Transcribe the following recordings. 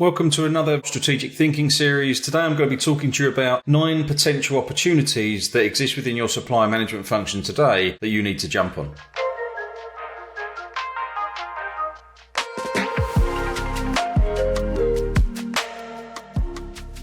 Welcome to another strategic thinking series. Today I'm going to be talking to you about 9 potential opportunities that exist within your supply management function today that you need to jump on.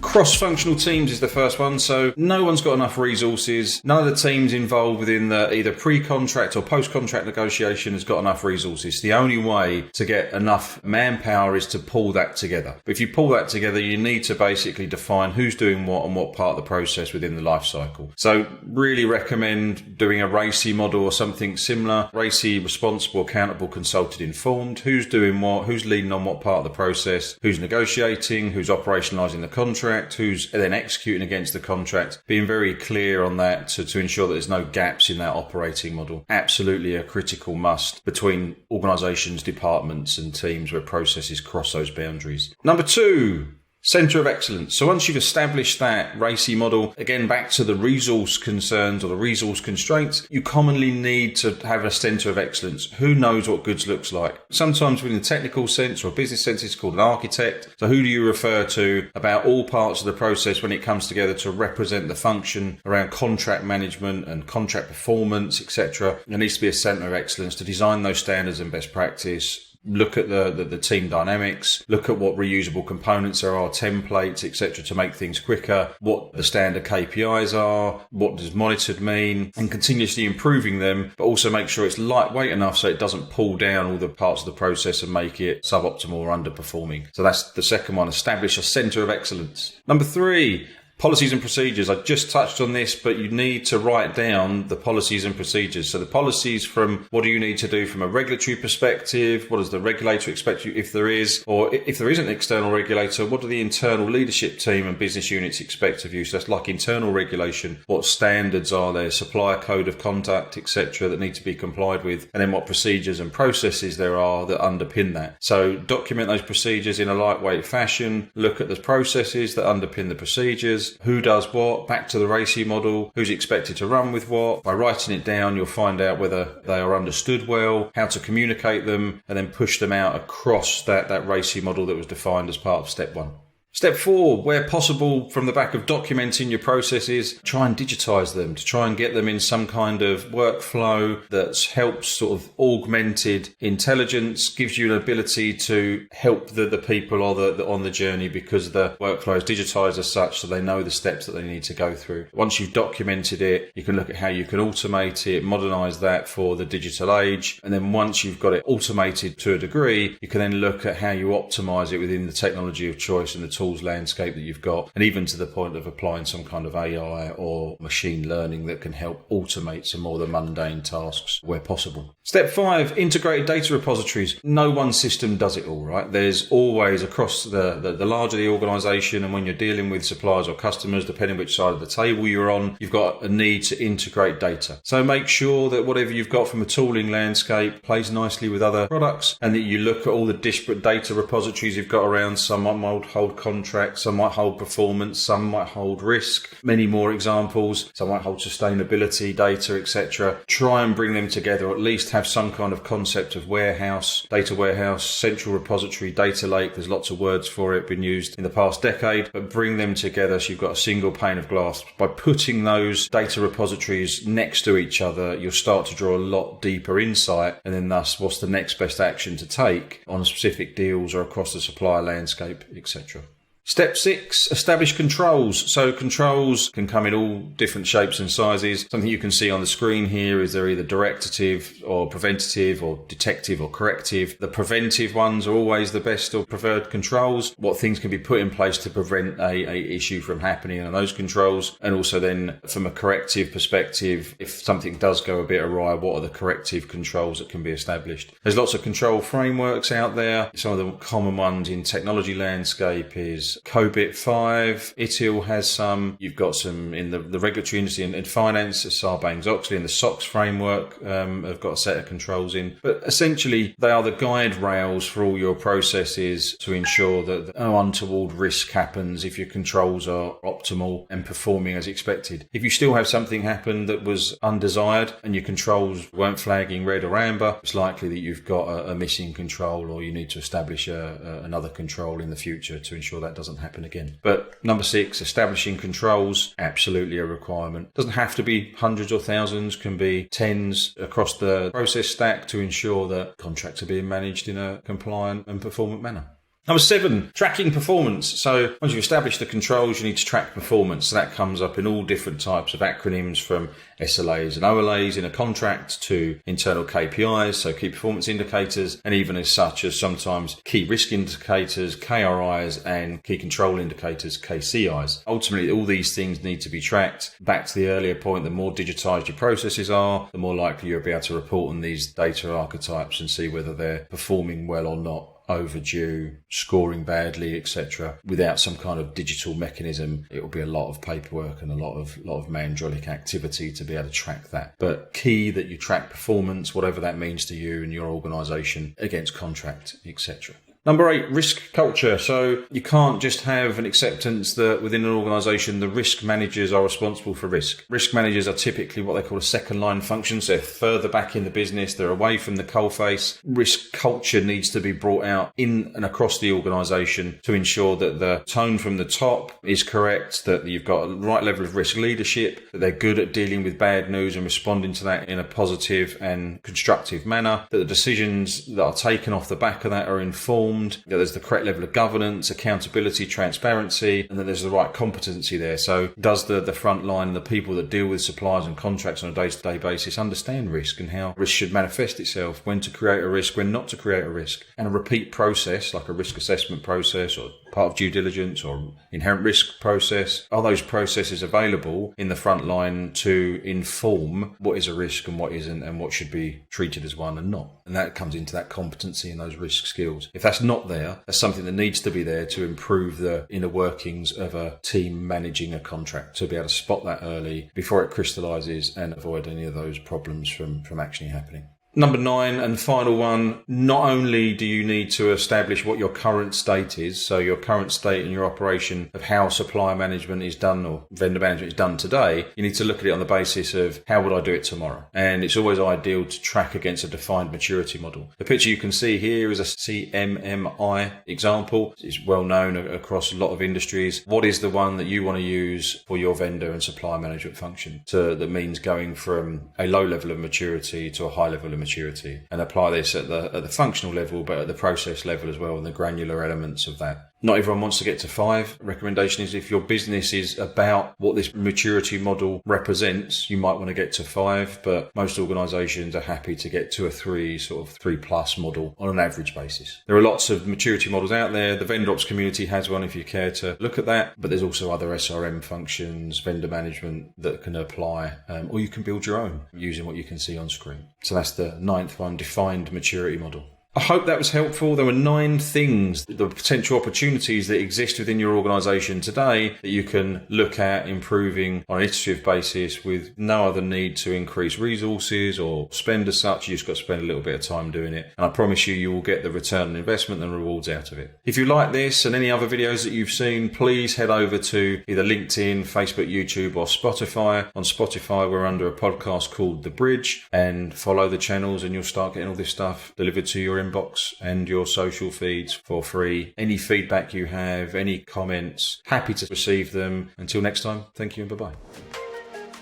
Cross-functional teams is the first one. So no one's got enough resources. None of the teams involved within the either pre-contract or post-contract negotiation has got enough resources. The only way to get enough manpower is to pull that together. But if you pull that together, you need to basically define who's doing what and what part of the process within the life cycle. So really recommend doing a RACI model or something similar. RACI, responsible, accountable, consulted, informed. Who's doing what? Who's leading on what part of the process? Who's negotiating? Who's operationalising the contract? Who's then executing against the contract, being very clear on that to ensure that there's no gaps in that operating model. Absolutely a critical must between organisations, departments and teams where processes cross those boundaries. Number 2, Centre of excellence. So once you've established that RACI model, again, back to the resource concerns or the resource constraints, you commonly need to have a centre of excellence. Who knows what goods looks like? Sometimes within the technical sense or business sense, it's called an architect. So who do you refer to about all parts of the process when it comes together to represent the function around contract management and contract performance, etc.? There needs to be a centre of excellence to design those standards and best practice. Look at the team dynamics, look at what reusable components there are, templates, etc. to make things quicker, what the standard KPIs are, what does monitored mean, and continuously improving them, but also make sure it's lightweight enough so it doesn't pull down all the parts of the process and make it suboptimal or underperforming. So that's the second one, establish a centre of excellence. Number 3, policies and procedures. I just touched on this, but you need to write down the policies and procedures. So the policies from what do you need to do from a regulatory perspective? What does the regulator expect you, if there is, or if there isn't an external regulator, what do the internal leadership team and business units expect of you? So that's like internal regulation. What standards are there? Supplier code of conduct, etc. that need to be complied with. And then what procedures and processes there are that underpin that. So document those procedures in a lightweight fashion. Look at the processes that underpin the procedures. Who does what, back to the RACI model, who's expected to run with what. By writing it down, you'll find out whether they are understood well, how to communicate them, and then push them out across that RACI model that was defined as part of step 1. Step 4, where possible, from the back of documenting your processes, try and digitise them, to try and get them in some kind of workflow that helps sort of augmented intelligence, gives you an ability to help the people on the journey because the workflow is digitised as such so they know the steps that they need to go through. Once you've documented it, you can look at how you can automate it, modernise that for the digital age, and then once you've got it automated to a degree, you can then look at how you optimise it within the technology of choice and the tools landscape that you've got, and even to the point of applying some kind of AI or machine learning that can help automate some more of the mundane tasks where possible. Step 5, integrated data repositories. No one system does it all, right? There's always across the larger the organisation, and when you're dealing with suppliers or customers, depending which side of the table you're on, you've got a need to integrate data. So make sure that whatever you've got from a tooling landscape plays nicely with other products, and that you look at all the disparate data repositories you've got around. Some might hold contracts, some might hold performance, some might hold risk, many more examples, some might hold sustainability data, etc. Try and bring them together, or at least have some kind of concept of warehouse, data warehouse, central repository, data lake. There's lots of words for it been used in the past decade, but bring them together so you've got a single pane of glass. By putting those data repositories next to each other, you'll start to draw a lot deeper insight, and then thus what's the next best action to take on specific deals or across the supplier landscape, etc. Step 6, establish controls. So controls can come in all different shapes and sizes. Something you can see on the screen here is they're either directive or preventative or detective or corrective. The preventive ones are always the best or preferred controls. What things can be put in place to prevent a issue from happening on those controls. And also then from a corrective perspective, if something does go a bit awry, what are the corrective controls that can be established? There's lots of control frameworks out there. Some of the common ones in technology landscape is COBIT 5, ITIL has some, you've got some in the regulatory industry and finance, Sarbanes-Oxley and the SOX framework have got a set of controls in. But essentially, they are the guide rails for all your processes to ensure that no untoward risk happens if your controls are optimal and performing as expected. If you still have something happen that was undesired and your controls weren't flagging red or amber, it's likely that you've got a missing control, or you need to establish another control in the future to ensure that doesn't happen again. But number 6, establishing controls, absolutely a requirement. Doesn't have to be hundreds or thousands, can be tens across the process stack to ensure that contracts are being managed in a compliant and performant manner. Number 7, tracking performance. So once you've established the controls, you need to track performance. So that comes up in all different types of acronyms, from SLAs and OLAs in a contract to internal KPIs, so key performance indicators, and even as such as sometimes key risk indicators, KRIs, and key control indicators, KCIs. Ultimately, all these things need to be tracked. Back to the earlier point, the more digitized your processes are, the more likely you'll be able to report on these data archetypes and see whether they're performing well or not, overdue, scoring badly, etc. Without some kind of digital mechanism, it will be a lot of paperwork and a lot of mandrolic activity to be able to track that. But key that you track performance, whatever that means to you and your organisation, against contract, etc. Number 8, risk culture. So you can't just have an acceptance that within an organisation, the risk managers are responsible for risk. Risk managers are typically what they call a second line function. So they're further back in the business. They're away from the coalface. Risk culture needs to be brought out in and across the organisation to ensure that the tone from the top is correct, that you've got a right level of risk leadership, that they're good at dealing with bad news and responding to that in a positive and constructive manner, that the decisions that are taken off the back of that are informed, that there's the correct level of governance, accountability, transparency, and that there's the right competency there. So does the front line and the people that deal with suppliers and contracts on a day-to-day basis understand risk and how risk should manifest itself, when to create a risk, when not to create a risk? And a repeat process like a risk assessment process or part of due diligence or inherent risk process, are those processes available in the front line to inform what is a risk and what isn't, and what should be treated as one and not? And that comes into that competency and those risk skills. If that's not there, that's something that needs to be there to improve the inner workings of a team managing a contract, to be able to spot that early before it crystallises and avoid any of those problems from actually happening. Number 9 and final one, not only do you need to establish what your current state is, so your current state in your operation of how supplier management is done or vendor management is done today, you need to look at it on the basis of how would I do it tomorrow? And it's always ideal to track against a defined maturity model. The picture you can see here is a CMMI example. It's well known across a lot of industries. What is the one that you want to use for your vendor and supplier management function? So that means going from a low level of maturity to a high level of maturity, and apply this at the functional level, but at the process level as well, and the granular elements of that. Not everyone wants to get to 5. Recommendation is, if your business is about what this maturity model represents, you might want to get to 5, but most organisations are happy to get to a 3, sort of 3+ model on an average basis. There are lots of maturity models out there. The vendor ops community has one if you care to look at that, but there's also other SRM functions, vendor management that can apply, or you can build your own using what you can see on screen. So that's the 9th one, defined maturity model. I hope that was helpful. There were 9 things, the potential opportunities that exist within your organisation today that you can look at improving on an iterative basis with no other need to increase resources or spend as such. You just got to spend a little bit of time doing it. And I promise you will get the return on investment and rewards out of it. If you like this and any other videos that you've seen, please head over to either LinkedIn, Facebook, YouTube or Spotify. On Spotify, we're under a podcast called The Bridge, and follow the channels and you'll start getting all this stuff delivered to your inbox and your social feeds for free. Any feedback you have, any comments, happy to receive them. Until next time, thank you and bye-bye.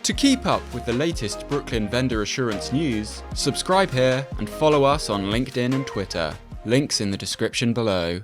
To keep up with the latest Brooklyn vendor assurance news, subscribe here and follow us on LinkedIn and Twitter. Links in the description below.